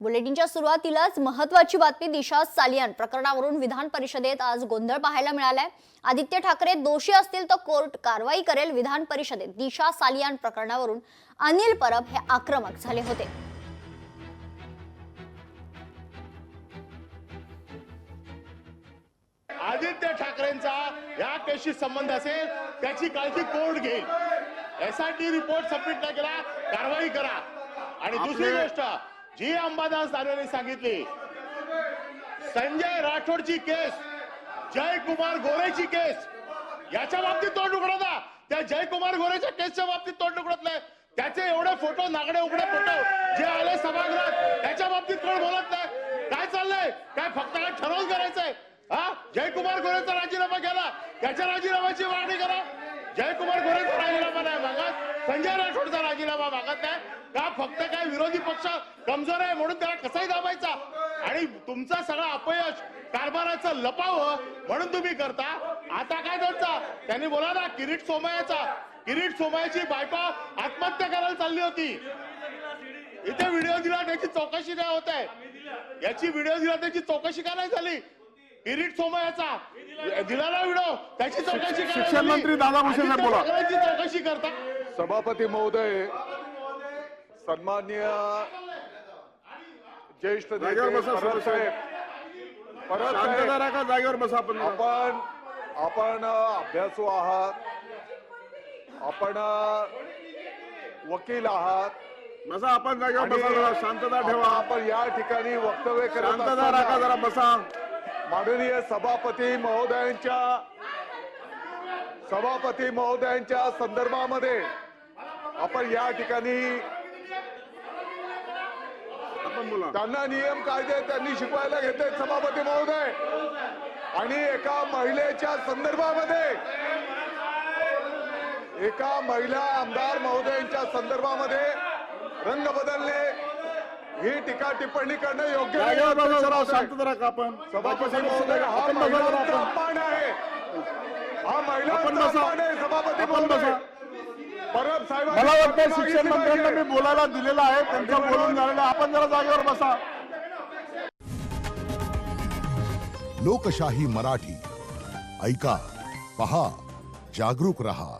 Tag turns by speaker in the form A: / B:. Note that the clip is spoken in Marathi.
A: बुलेटिनच्या सुरुवातीलाच महत्त्वाची बातमी. दिशा सालियान प्रकरणावरून विधान परिषदेत आज गोंधळ पाहायला मिळालाय. आदित्य ठाकरे दोषी असतील तर कोर्ट कारवाई करेल. विधान परिषदेत दिशा सालियान प्रकरणावरून अनिल परब हे आक्रमक झाले होते.
B: आदित्य ठाकरेंचा या केसशी संबंध असेल त्याची काळजी कोर्ट घेईल. एसआयटी रिपोर्ट सबमिट न केला कारवाई करा. आणि दुसरी गोष्ट जी अंबादास दानवेंनी सांगितली, संजय राठोडची केस, जयकुमार गोरेची केस, याच्या बाबतीत तोंड उघडत ना. त्या जयकुमार गोरेच्या केसच्या बाबतीत तोंड उघडत नाही. त्याचे एवढे फोटो, नागडे उघडे फोटो जे आले सभागृहात, त्याच्या बाबतीत कोण बोलत नाही. काय चाललंय? काय फक्त काय ठरवून करायचंय? हा, जयकुमार गोरेचा राजीनामा केला, त्याच्या राजीनाम्याची मागणी करा. जयकुमार गोरेचा राजीनामा नाही मागत, संजय राठोडचा राजीनामा मागत नाही का? फक्त काय विरोधी पक्ष कमजोर आहे म्हणून त्याला कसाही दाबायचा आणि तुमचा सगळा अपयश कारभाराचं लपावं म्हणून तुम्ही करता. आता काय करता? त्यांनी बोला ना, किरीट सोमय्याची बायको आत्महत्या करायला चालली होती. इथे व्हिडिओ दिला, त्याची चौकशी नाही होत आहे. याची व्हिडिओ दिला, त्याची चौकशी का नाही झाली? किरीट सोमय्याचा दिला ना व्हिडिओ, त्याची चौकशी करा.
C: शिक्षण मंत्री दादा भुसे साहेब बोला.
B: चौकशी करता.
C: सभापती महोदय, सन्माननीय ज्येष्ठ नेते परब साहेब, जागेवर बसा. आपण अभ्यासू आहात, आपण वकील आहात. बसा, आपण जागेवर बसा. शांतता ठेवा. आपण या ठिकाणी वक्तव्य करत शांतता राखा. जरा बसा. माननीय सभापती महोदयांच्या संदर्भामध्ये आपण या ठिकाणी त्यांना नियम कायदे त्यांनी शिकवायला घेतले सभापती महोदय. आणि एका महिलेच्या संदर्भामध्ये, एका महिला आमदार महोदयांच्या संदर्भामध्ये रंग बदलणे, ही टीका टिप्पणी करणं योग्य नाही. शांत राहा. आपण सभापती महोदय, हा महिलांचा अपमान आहे. हा महिलांचा अपमान आहे. सभापती महोदय, परब साहेब, मला वाटतं शिक्षण मंत्र्यांना मी बोलायला दिलेला आहे, त्यांचं बोलून झालेलं. आपण जरा जागेवर बसा.
D: लोकशाही मराठी ऐका, पहा, जागरूक रहा.